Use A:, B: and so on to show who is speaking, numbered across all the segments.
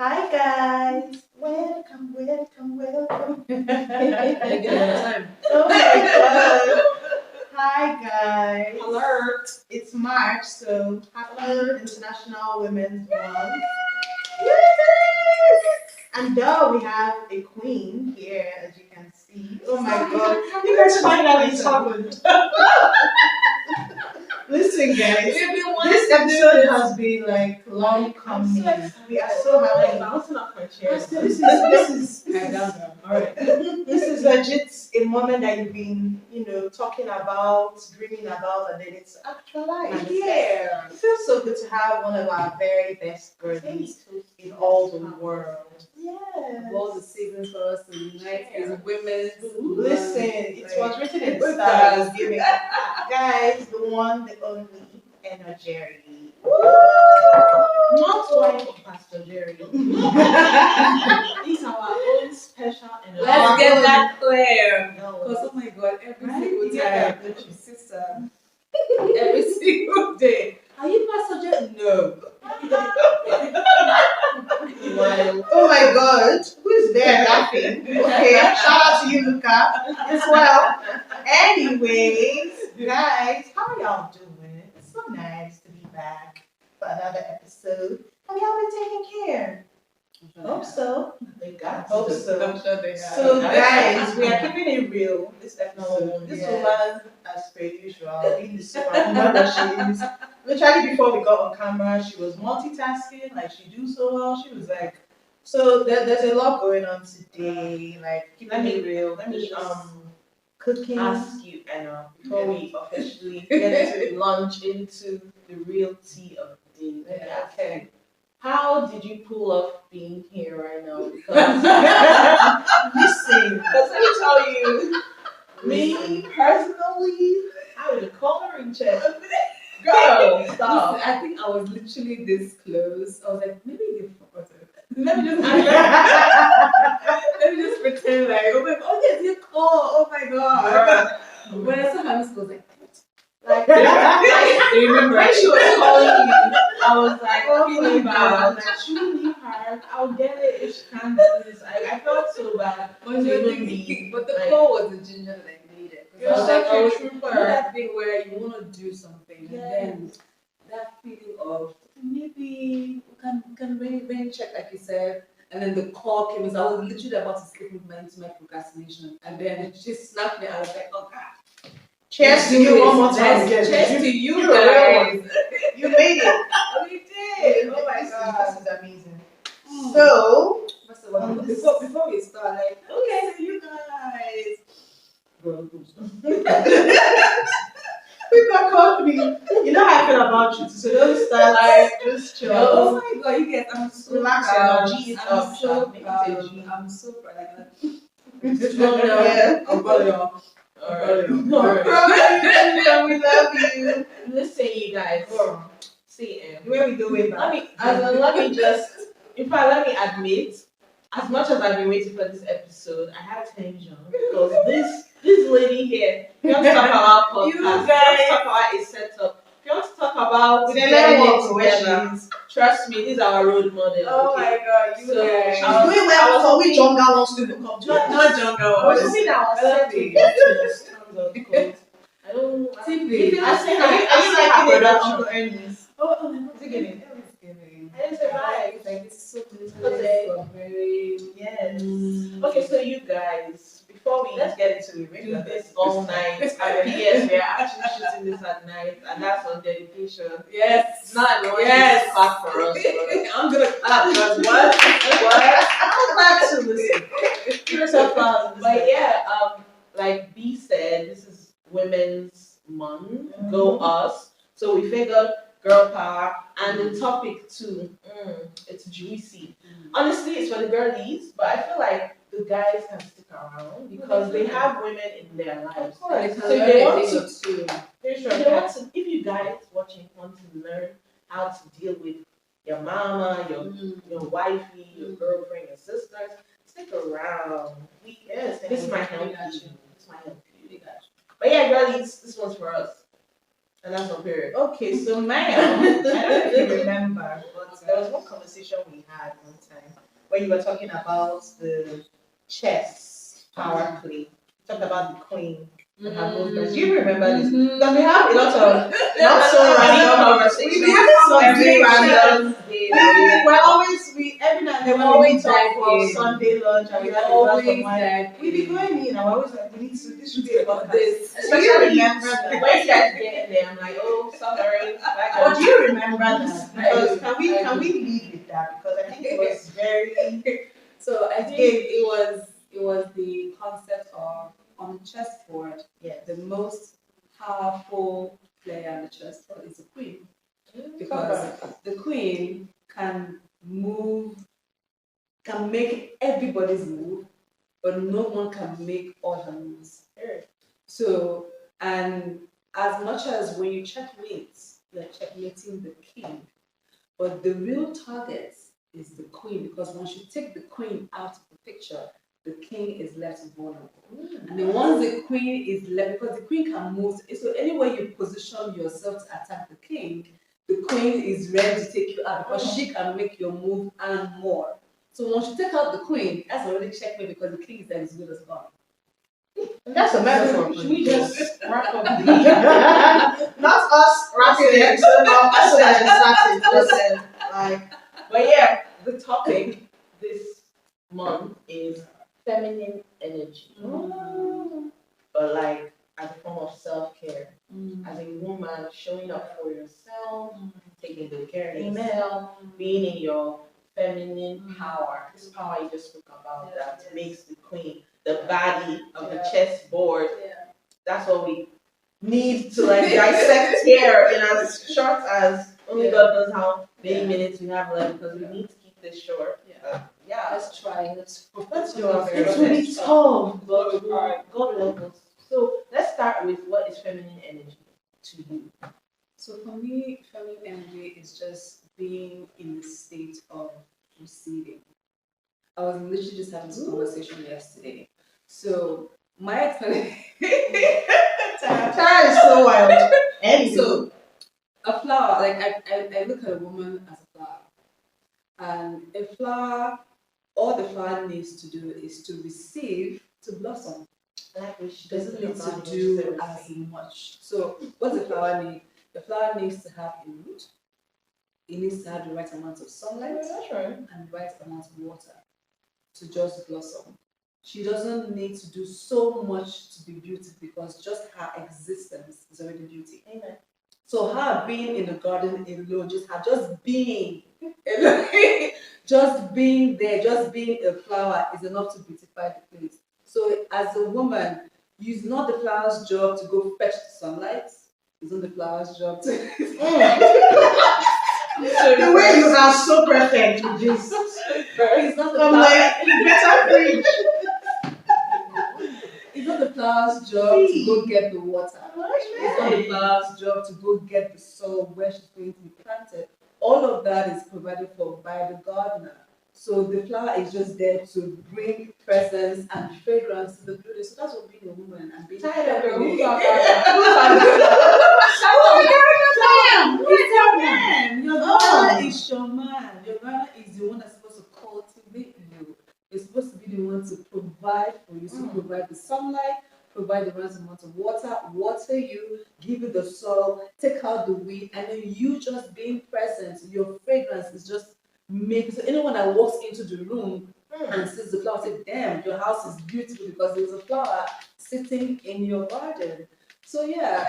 A: Hi guys, welcome.
B: Time.
A: Oh my god. Hi guys.
B: Alert.
A: It's March, so happy International Women's Month. And though we have a queen here, as you can see. Oh my god.
B: You guys finally happened.
A: Listen guys,
B: We've been
A: this episode has been like long coming. We are so happy.
B: Bouncing off my chair.
A: This is
B: Alright.
A: this is legit a moment that you've been, talking about, dreaming about, and then it's actualized.
B: Yeah.
A: It feels so good to have one of our very best girlies in all the world.
B: Of all the seasons for us to unite as women.
A: Listen, it was written in
B: Good
A: stars.
B: guys.
A: Giving guys, the one, the only, Éno Jerry. Not wife of Pastor Jerry. He's our own special and
B: Let's get that clear.
A: No.
B: Because oh my god, every
A: Right?
B: single
A: Yeah.
B: time, sister, every single day. Are you Pastor Jerry? No.
A: Wow. Oh my god, who's there laughing? Okay, shout out to you, Luca, as well. Anyways, guys, how are y'all doing? It's so nice to be back for another episode. Have y'all been taking care? Hope so.
B: They got
A: Hope
B: to.
A: so.
B: I'm sure they have.
A: So, guys, we are keeping it real this episode. This
B: Yeah.
A: woman, as per usual, being the superwoman that she is. Literally, before we got on camera, she was multitasking, like she do so well. She was like, so there's a lot going on today. Like, keeping it real.
B: Let me
A: Cooking.
B: ask you, Anna, before we officially get to launch into the real tea of the day. Let me ask you, how did you pull off being here right now? Because
A: Listen,
B: let me tell you,
A: me personally,
B: I was a coloring check.
A: girl,
B: Listen,
A: stop.
B: I think I was literally this close. I was like, maybe they forgot it. Let me just let me just pretend like, oh my god, oh yes, you call. Oh my god. When I saw my miss, I was like, like,
A: Remember
B: when she was calling me, I was like,
A: Oh
B: feeling
A: my
B: bad. I
A: God.
B: was like, should we leave her? I'll get it if she can't do this. I felt so bad. But the
A: Like-
B: call was the ginger that I needed.
A: You're
B: I was
A: such
B: like,
A: a
B: you know
A: trooper.
B: that thing where you want to do something
A: Yes.
B: and then that feeling of maybe we can rain check like you said. And then the call came, so I was literally about to skip into my procrastination. And then she snapped me. I was like, oh God.
A: Cheers to you one more time.
B: Cheers to you
A: You're a real
B: guys.
A: You made it.
B: We did. Oh my
A: This
B: God.
A: is amazing. So,
B: First of all, before we start, like, okay, so you guys. Girl,
A: we've got company. You know how I feel about you, so don't start like just chill.
B: oh my God, you guys, I'm so
A: Relax,
B: proud.
A: your G is
B: I'm
A: up,
B: so
A: sharp. Make it a
B: proud.
A: G.
B: I'm so proud. Like,
A: Yeah.
B: I'm proud of y'all.
A: Alright.
B: Alright.
A: We love you.
B: Listen, you guys. See,
A: The way we do it.
B: let me just, in fact, let me admit, as much as I've been waiting for this episode, I had tension because this lady here, if you want to talk about podcast, if you want to talk about a setup, if you want to talk about
A: With a
B: getting
A: level of
B: it together, trust me, this is our role model.
A: Oh
B: okay?
A: my god, you
B: So,
A: guys.
B: I was-
A: Doing well for which younger wants to come to us.
B: Not jungle.
A: I was hoping that was
B: Exactly. I don't.
A: Simply.
B: If you
A: I
B: listen,
A: say,
B: are you
A: liking
B: liking
A: it
B: it
A: that
B: that
A: Uncle
B: Uncle
A: Ernie's?
B: Oh,
A: Is it giving?
B: It's giving.
A: I didn't say bye.
B: Like it's so
A: Okay.
B: very.
A: Yes.
B: Okay, so you guys, before we
A: Let's
B: get into it, we do this all night. And then yes, we're actually shooting this at night, and that's on dedication.
C: Yes.
B: It's not no one
C: Yes.
B: just clap for us. But
C: I'm gonna clap.
B: because what? I'm glad to listen.
A: Give yourself flowers.
B: But yeah, like B said, this is Women's Month. Go us. So we figured girl power, and the topic too. It's juicy. Honestly, it's for the girlies, but I feel like the guys can stick around because they have women in their lives.
A: Of course.
B: So if they want to,
A: Very
B: if
A: sure.
B: they want to, if you guys watching want to learn how to deal with your mama, your wifey, your girlfriend, your sisters, stick around. This might help you. This might help you. But yeah, girlies, this one's for us. And that's on period. Okay, so ma'am,
A: I don't know if you remember, but there was one conversation we had one time where you were talking about the chess power play. You talked about the queen and her movements. Do you remember this? Because we have a lot of not so random conversations. We have some very random. We're always every now and then when we meet up for Sunday lunch and we have a glass of wine. We be going in and we're always like, we need to. This should be about this. Especially remember that.
B: When you guys get in there, I'm like, oh, sorry.
A: But do you remember that? Because can we lead with that? Because I think it was very.
C: So I think it was the concept of on the chessboard, the most powerful player on the chessboard is the queen. Because the queen can make everybody's move, but no one can make all her moves. So, and as much as when you checkmate, you're checkmating the king, but the real target is the queen, because once you take the queen out of the picture, the king is left vulnerable. And then once the queen is left, because the queen can move, so anywhere you position yourself to attack the king, the queen is ready to take you out because she can make your move and more. So once you take out the queen, that's already checkmate because the king is as good as gone.
A: That's a metaphor.
B: Should we just wrap up the
A: Not us wrapping the episode up so that it started.
B: But yeah, the topic this month is feminine energy. But like as a form of self-care. As a woman, showing up for yourself, taking good care of yourself, being in your feminine power. This power you just spoke about that makes the queen, the body of the chessboard. That's what we need to like dissect here in as short as only God knows how many minutes we have left, because we need to keep this short.
C: Let's try. Let's
B: do our very best. It's really tough, but God love us. So let's start with what is feminine energy to you.
C: So for me, feminine energy is just being in the state of receiving. I was literally just having this conversation yesterday. So my explanation.
A: Tara is so wild.
C: So a flower, like I look at a woman as a flower, and a flower, all the flower needs to do is to receive, to blossom. She doesn't need to do as much. So what the flower need? The flower needs to have a root. It needs to have the right amount of sunlight and the right amount of water to just blossom. She doesn't need to do so much to be beautiful because just her existence is already beauty.
B: Amen.
C: So her being in the garden alone, just being alone, just being there, just being a flower is enough to beautify the place. So as a woman, it's not the flower's job to go fetch the sunlight. It's not the flower's job to.
A: The way you are so perfect with this.
C: It's not the
A: I'm like, you better preach.
C: It's not the flower's job to go get the water. It's not the flower's job to go get the soil where she's going to be planted. All of that is provided for by the gardener. So the flower is just there to bring presence and fragrance to the building. So that's what being a woman and being Your gardener is your man. Your gardener is the one that's supposed to cultivate you. It's supposed to be the one to provide for you. So provide the sunlight, provide the right amount of water you, give you the soil, take out the weed, and then you just being present. Your fragrance is just so anyone that walks into the room and sees the flower say, damn, your house is beautiful because there's a flower sitting in your garden. So yeah,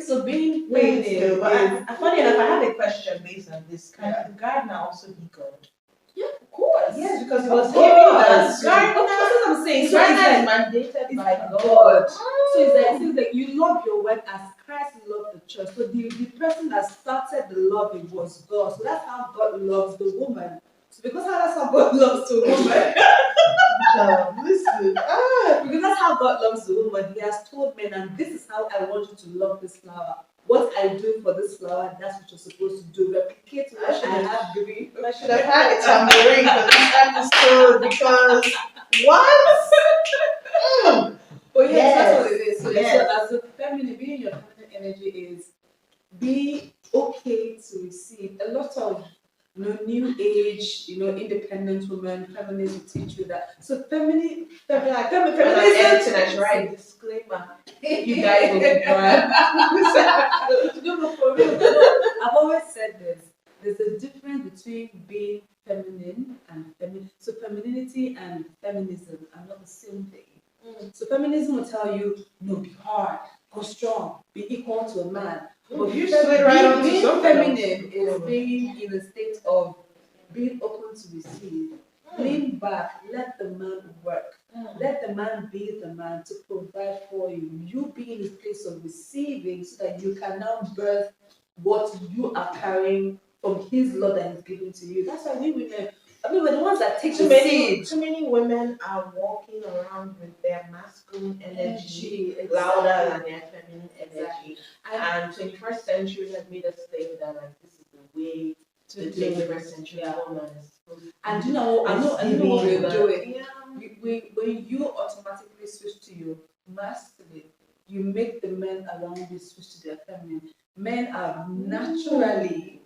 C: so being
A: Funny enough, I have a question based on this. Can the gardener also be God?
C: Yeah, of course.
A: Yes, because it was giving that.
C: Gardener, that's what I'm saying. So
A: gardener is mandated by
C: God. So it's like you love your wife as Christ loved the church. So the person that started the loving was God. So that's how God loves the woman. So because that's how God loves the woman.
A: Listen.
C: Because that's how God loves the woman. He has told men, and this is how I want you to love this flower. What I do for this flower, that's what you're supposed to do. Replicate what I have given.
A: I should have had a tambourine for this episode because what?
C: But yes, that's what it is. So as a feminine, being your feminine energy is be okay to receive. A lot of new age, independent women, feminists will teach you that. So feminism,
B: I should write disclaimer. You guys will be grand.
C: no, but for real, I've always said this. There's a difference between being feminine and feminine. So femininity and feminism are not the same thing. So feminism will tell you, no, be hard, go strong, be equal to a man. But
A: You slid right on to
C: being
A: something
C: feminine is being in a state of being open to receive. Lean back, let the man work. Let the man be the man to provide for you. You be in a place of receiving so that you can now birth what you are carrying from his love that he's giving to you. That's why we women, we're the ones that take
B: Too
C: the
B: many,
C: seed.
B: too many women are walking around with their masculine energy
C: Exactly.
B: louder than their feminine
C: Exactly.
B: energy. And 21st century has made us think that this is the way the 21st century woman is supposed to.
C: And I know what we're doing. When you automatically switch to your masculine, you make the men around you switch to their feminine. Men are naturally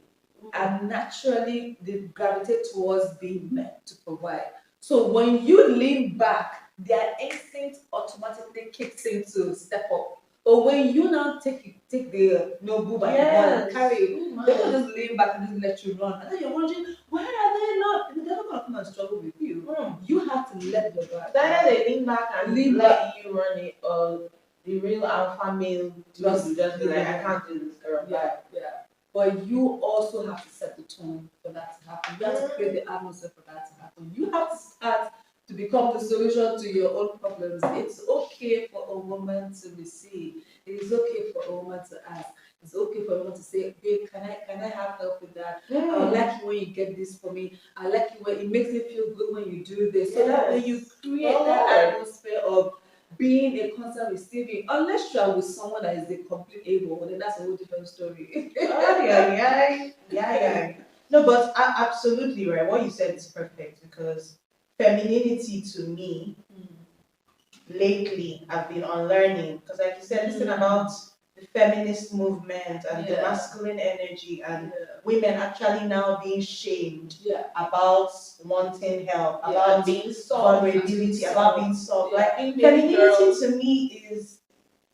C: they gravitate towards being men to provide. So when you lean back, their instinct automatically kicks in to step up. But when you now take the boob and carry it, they don't just lean back and just let you run. And then you're wondering, why are they not? They're not going to come and struggle with you. You have to let the guard.
B: Either they lean back and let you run it, or the real alpha male just be like, I can't do this, girl.
C: Yeah. But you also have to set the tone for that to happen. You have to create the atmosphere for that to happen. You have to start to become the solution to your own problems. It's okay for a woman to receive. It is okay for a woman to ask. It's okay for a woman to say, babe, can I have help with that? I like you when you get this for me. I like you when it makes me feel good when you do this. So that way you create that atmosphere of being a constant receiving, unless you are with someone that is a complete able, then that's a whole different story.
B: Yeah. No, but absolutely right. What you said is perfect, because femininity to me lately I've been unlearning, because like you said, listen about the feminist movement and the masculine energy and women actually now being shamed about wanting help, about
C: being
B: vulnerability, about being soft. Like femininity to me is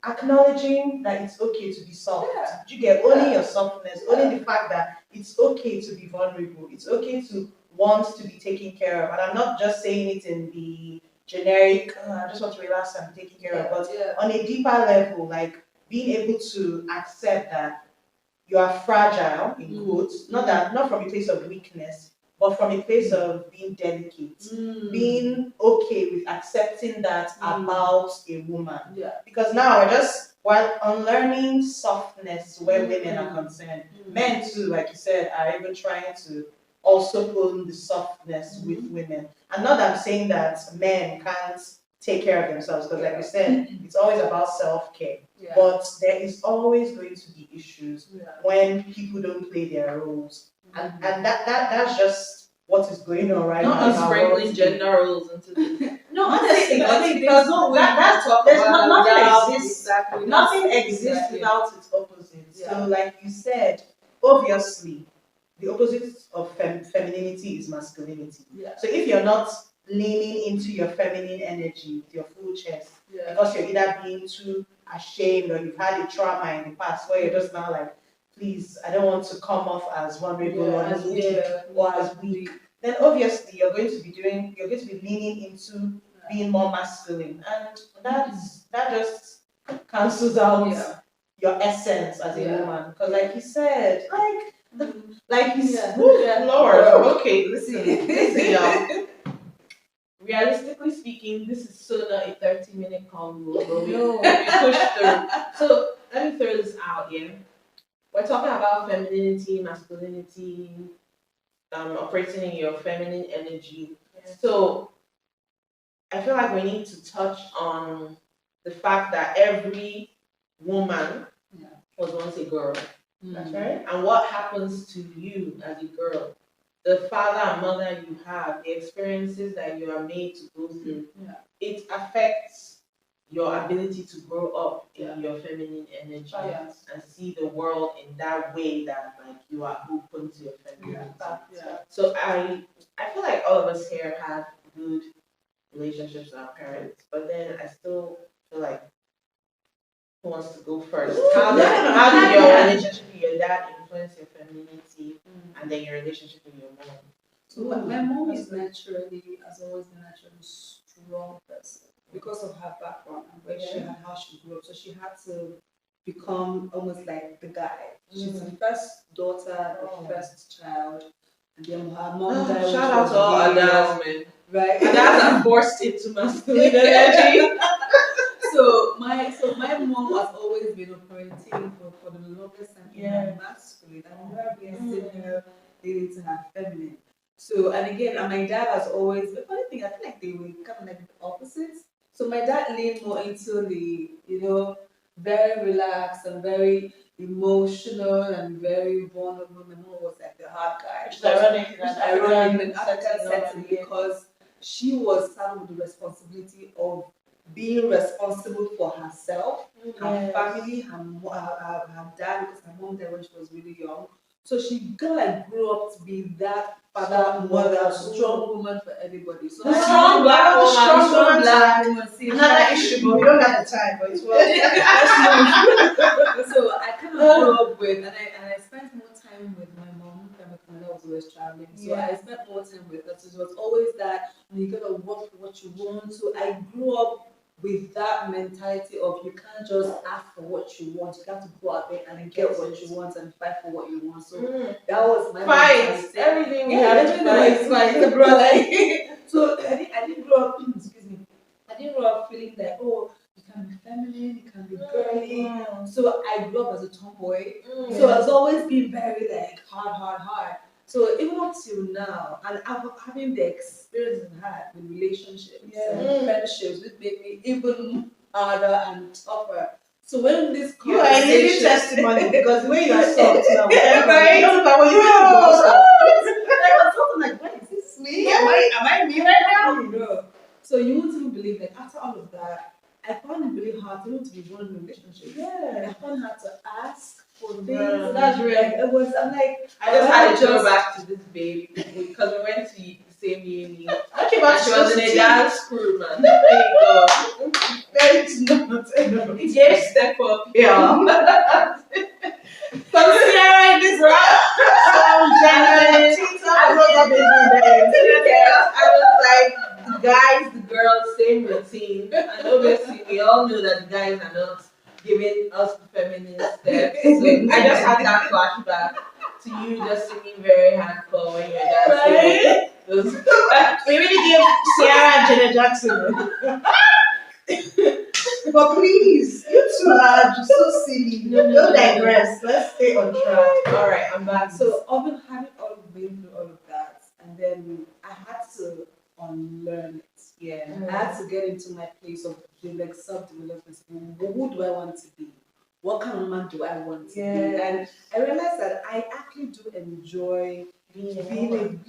B: acknowledging that it's okay to be soft. You get owning your softness, owning the fact that it's okay to be vulnerable. It's okay to want to be taken care of. And I'm not just saying it in the generic, I just want to relax and be taken care of, but on a deeper level, like being able to accept that you are fragile, in quotes, not from a place of weakness, but from a place of being delicate, being okay with accepting that about a woman. Because now while unlearning softness where women are concerned, men too, like you said, are even trying to also own the softness with women. And not that I'm saying that men can't take care of themselves, because like we said, it's always about self-care. But there is always going to be issues when people don't play their roles. And that's just what is going on right now.
A: Not sprinkling gender roles into this.
B: No, honestly, because nothing exists without its opposite. So, like you said, obviously, the opposite of femininity is masculinity. So, if you're not leaning into your feminine energy with your full chest, because you're either being too ashamed or you've had a trauma in the past where you're just now like, please, I don't want to come off as vulnerable or as weak, then obviously you're going to be leaning into being more masculine, and that just cancels out your essence as a woman. Because like you said, Lord, okay, listen, y'all. Realistically speaking, this is so not a 30-minute convo, but we push through. So let me throw this out here. We're talking about femininity, masculinity, operating in your feminine energy. So I feel like we need to touch on the fact that every woman was once a girl. That's right. And what happens to you as a girl, the father and mother you have, the experiences that you are made to go through, it affects your ability to grow up in your feminine energy and see the world in that way that like you are open to your femininity. So I feel like all of us here have good relationships with our parents, but then I still feel like who wants to go first? How did your relationship with your dad influence your femininity and then your relationship with your mom?
C: So my mom is has always been naturally strong person because of her background and where she had how she grew up. So she had to become almost like the guy. She's the first daughter, the first child, and then her mom died.
B: Shout out to all others, man.
C: Right?
B: Others are forced into masculine energy.
C: So my mom has always been operating for the longest time in her masculine, and never been seeing her leading to her feminine. So and again, and my dad has always the funny thing, I feel like they were kind of like the opposites. So my dad leaned more into the, very relaxed and very emotional and very vulnerable. My mom was like the hard guy.
B: Which is ironic
C: in an African setting because she was saddled with the responsibility of being responsible for herself, her family, her dad, because her mom died when she was really young. So she kind of like grew up to be that father, mother, strong woman for everybody. So
B: the strong black woman,
A: strong black woman. Another issue, but we don't have the time. But it's well.
C: So I kind of grew up with, and I spent more time with my mom. My dad was always traveling, so I spent more time with her. So it was always that you gotta work for what you want. So I grew up with that mentality of you can't just ask for what you want. You have to go out there and get what you want and fight for what you want. So that was my
B: fight. Everything we have to fight.
C: Bro, like, so I didn't grow up. Excuse me. I didn't grow up feeling like you can be feminine, you can be girly. So I grew up as a tomboy. So it's always been very like hard. So even up till now, and having the experience I've had with relationships and friendships, which made me even harder and tougher. So when this
A: you are a living testimony because the way you are soft now, right? You don't look like what you
C: I was something like, what is this me?
A: Am I me right now?
C: No. So you won't even believe that after all of that, I found it really hard to be one in a relationship. I found hard to ask.
B: That's real.
C: It was. I'm like,
B: I just had to go back to this babe because we went to the same uni.
A: Okay, but
B: she was in a dance crew, man. There you go.
A: Very not.
B: It gave step up.
A: Yeah.
B: Considering this round.
A: So genuine.
B: I was like, the guys, the girls, same routine. And obviously, we all know that the guys are not giving us the feminist steps. So I just had that flashback to you just singing very hardcore when you're dancing.
A: Right? We really give Ciara and Janet Jackson. But please, you two are just so silly. Don't digress. Let's stay on track.
B: All right, I'm back.
C: So, having been through all of that, and then I had to unlearn it. I had to get into my place of like self-development. Who do I want to be? What kind of man do I want to be? And I realized that I actually do enjoy being a woman.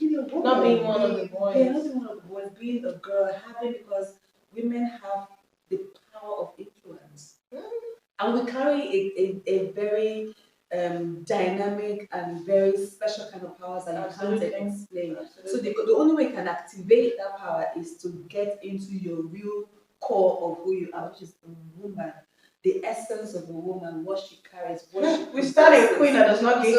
B: Not being one of the boys.
C: Yeah, not being one of the boys. Being a girl, happy because women have the power of influence. And we carry a very dynamic and very special kind of powers that you can't explain. So the only way you can activate that power is to get into your real core of who you are, which is a woman. The essence of a woman, what she carries, what she
A: we started a queen that does not give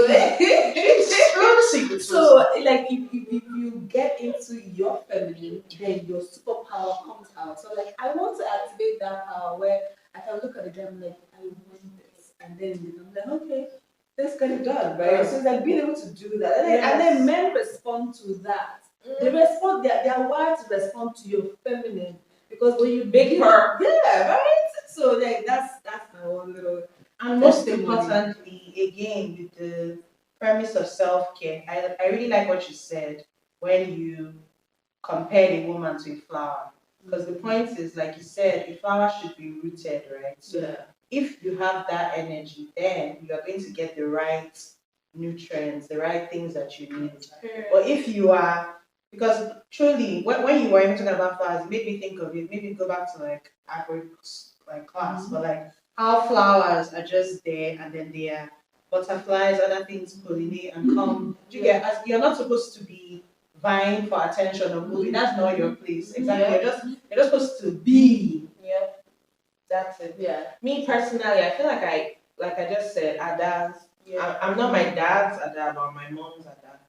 C: So, like, if you get into your feminine, then your superpower comes out. So, like, I want to activate that power where I can look at the guy and like, I want this, and then I'm like, okay, let's get it done, right? So it's like being able to do that, and then men respond to that. They respond. They are wired to respond to your feminine because when you
B: big her,
C: right? So like that's my own little.
A: And most importantly, again with the premise of self-care, I really like what you said when you compared a woman to a flower. Because the point is, like you said, a flower should be rooted, right? So if you have that energy, then you are going to get the right nutrients, the right things that you need. But if you are, because truly, when you were even talking about flowers, it made me think of it, made me go back to like like class, but like how flowers are just there and then they are butterflies, other things pollinate and come. Do you get? As you're not supposed to be vying for attention or moving. That's not your place. Exactly. You're just supposed to be.
B: Yeah, that's it.
C: Yeah.
B: Me personally, I feel like I just said, Ada's.
C: Yeah.
B: I'm not my dad's Ada, but my mom's Ada.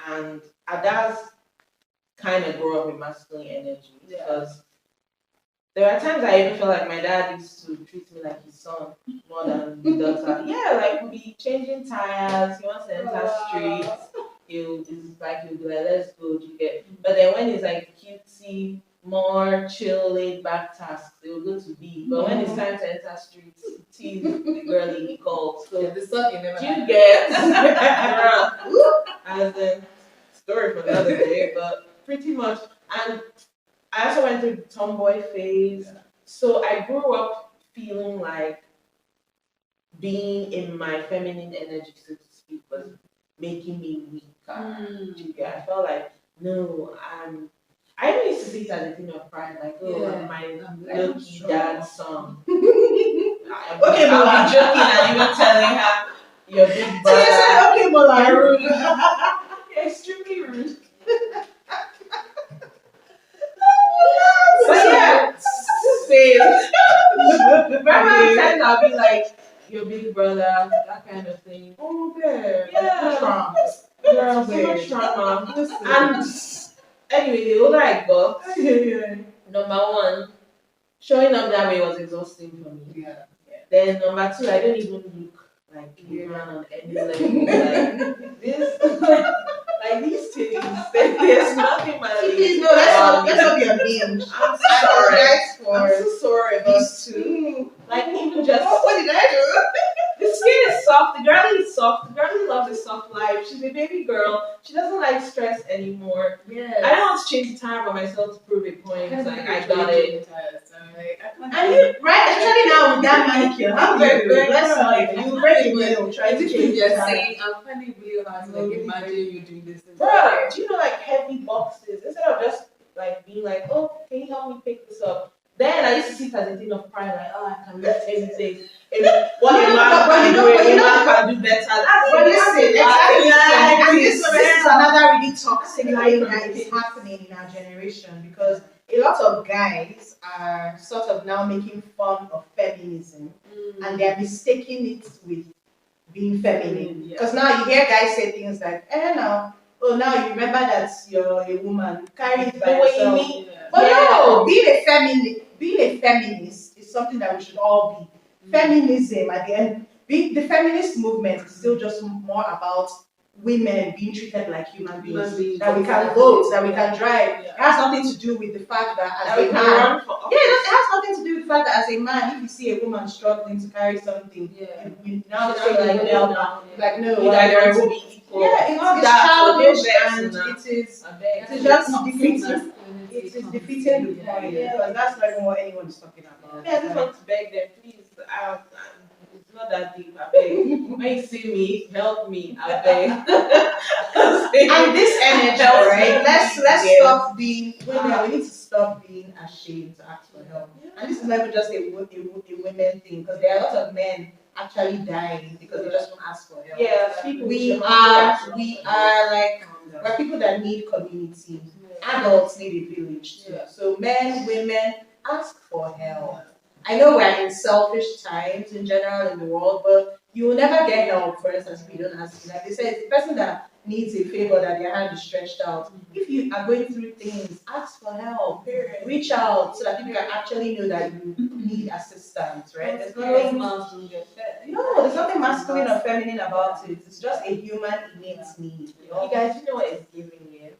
B: And Ada's kind of grew up with masculine energy because there are times I even feel like my dad used to treat me like his son more than the daughter. Yeah, like we'll be changing tires. He wants to enter streets. He'll be like, let's go. Do you get? But then when it's like cutesy, more chill, laid back tasks, they will go to B. But when it's time to enter streets, tease the girl he calls. So
C: The son you never
B: do you
C: had.
B: get? As in story for another day, but pretty much. And I also went through the tomboy phase. So I grew up feeling like being in my feminine energy, so to speak, was making me weaker. Yeah, I felt like, no, I even used to see it as a thing of pride, like, oh,
C: Yeah.
B: I'm my lucky dad's son.
A: Okay,
B: I'll
A: Mola.
B: be joking and even telling her, your big
A: So you
B: brother.
A: said, okay, Mola.
B: You're rude. You're extremely rude. But yeah, same. Remember times I'll be like, your big brother, that kind of thing.
A: Oh, babe.
B: Yeah.
A: Trauma.
B: Yeah, so much trauma. And anyway, the older I got, number one, showing up that way was exhausting for me.
C: Yeah.
B: Then number two, I don't even look like a man on any level. Like this, like these titties, there's nothing manly.
A: Please, no, let's not be abused.
B: I'm
A: I
B: sorry.
A: apologize for
B: I'm so sorry about
A: these
B: two.
A: two.
B: Like even just
A: What did I do?
B: the skin is soft. The girlie is soft. The girlie loves a soft life. She's a baby girl. She doesn't like stress anymore.
C: Yeah.
B: I don't want to change the tire by myself to prove a point. Like I got it.
A: And you, right, especially now with that manicure, how very good. Let's not, you very well trying to change
C: you're
A: the time.
C: saying, I'm finding it really hard to like imagine you doing this.
B: Bruh, do you know like heavy boxes? Instead of just like being like, oh, can you help me pick this up? Then I used to see it as a thing of pride, like, oh, I can lift everything. What a man can do better. That's
A: But listen, exactly. And this
B: is
A: is another really toxic thing that is happening in our generation because a lot of guys are sort of now making fun of feminism and they're mistaking it with being feminine. Because now you hear guys say things like, now you remember that you're a woman, carry it by yourself. But no, being a feminist is something that we should all be. Feminism at the end, the feminist movement is still just more about women being treated like human beings. That we can vote, that we can drive. It has nothing to do with the fact that as a man, it has nothing to do with the fact that as a man, if you see a woman struggling to carry something, you now say like, no,
B: you guys are to be equal.
A: Yeah, it's childish and it is just defeating. It is defeating the point because that's not even what anyone is talking about.
B: Yeah, I just want to beg them, please. It's not that deep. I beg. When you see me, help me. I beg.
A: And this energy, right? Let's stop being women. We need to stop being ashamed to ask for help. And this is not even just a women thing because there are a lot of men actually dying because they just won't ask for help.
B: Yeah,
A: we are like we're people that need community. Adults need a village too. So men, women, ask for help. I know we're in selfish times in general in the world, but you will never get help, for instance, if you don't ask. Like they say, the person that needs a favor that their hand is stretched out. If you are going through things, ask for help. Reach out so that people can actually know that you need assistance, right? There's nothing masculine or feminine about it. It's just a human innate need.
B: You guys, you know what it's giving me?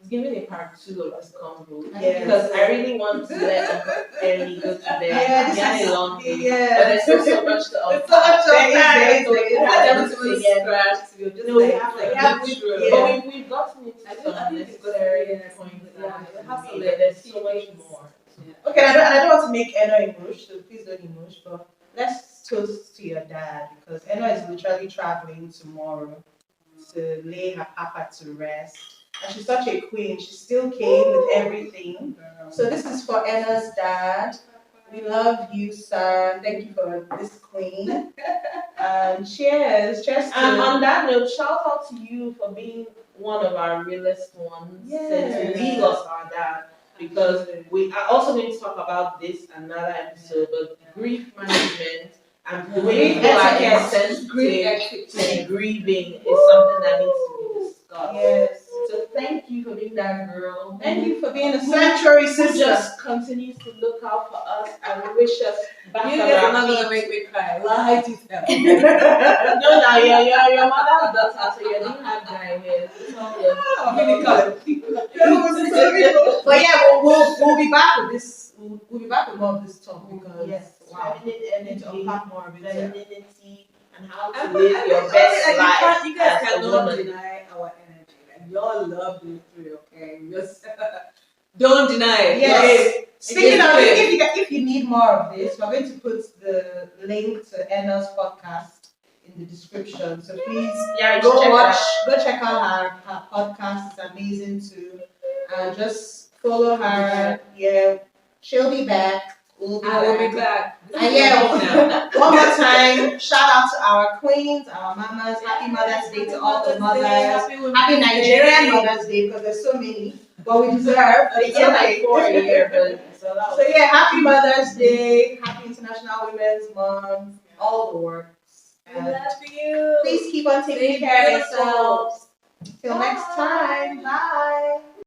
B: It's giving a part 2 of this convo.
A: Yes.
B: Because I really want to let Ellie go to bed.
A: Yeah, this
B: had
A: is
B: a long day.
A: yeah.
B: But there's still so much to
A: There's so much to unpack.
B: So we have to do it again. No, we have but we've gotten into some necessary points. There's so much more.
A: Okay, I don't want to make Éno emosh, so please don't emosh, but let's toast to your dad because Éno is literally traveling tomorrow to lay her papa to rest. And she's such a queen. She still came with everything. So this is for Éno's dad. We love you, sir. Thank you for this queen. Cheers. Cheers to
B: And on that note, shout out to you for being one of our realest ones since we lost our dad. Because we are also going to talk about this another episode, but grief management and the way people are insensitive to grieving is something that needs to be discussed.
A: Yes.
B: So thank you for being that girl.
A: Thank you for being a sanctuary
B: Who
A: sister.
B: just continues to look out for us and wish us back
C: You
B: on
C: guys are
B: our
C: not
B: feet.
C: gonna make me cry. Lie to tell.
B: No, now your mother's daughter, so you didn't have guy here. It's all good.
C: Really color.
A: But yeah, we'll be back with this. We'll be back with more of this talk because wow,
B: Feminine
A: we need
B: energy,
A: to unpack more of it.
B: femininity, and how to live your best life.
C: You guys
B: as a
C: cannot
B: woman.
C: deny our energy. Like, y'all love me through, okay? Just don't deny it.
A: Yes.
C: Okay?
A: Speaking of, if you need more of this, we're going to put the link to Éno's podcast in the description. So please go check out her podcast. It's amazing too. And just follow her. Yeah, she'll be back. We'll be back. And yeah, one more time, shout out to our queens, our mamas. Happy Mother's Day to all the mothers. Happy Nigerian Mother's Day because there's so many. But we deserve.
B: It's like 4 a year, but it's allowed.
A: So yeah, happy Mother's Day, happy International Women's Month, all the works.
C: We love you.
A: Please keep on taking care of yourselves. Till next time. Bye.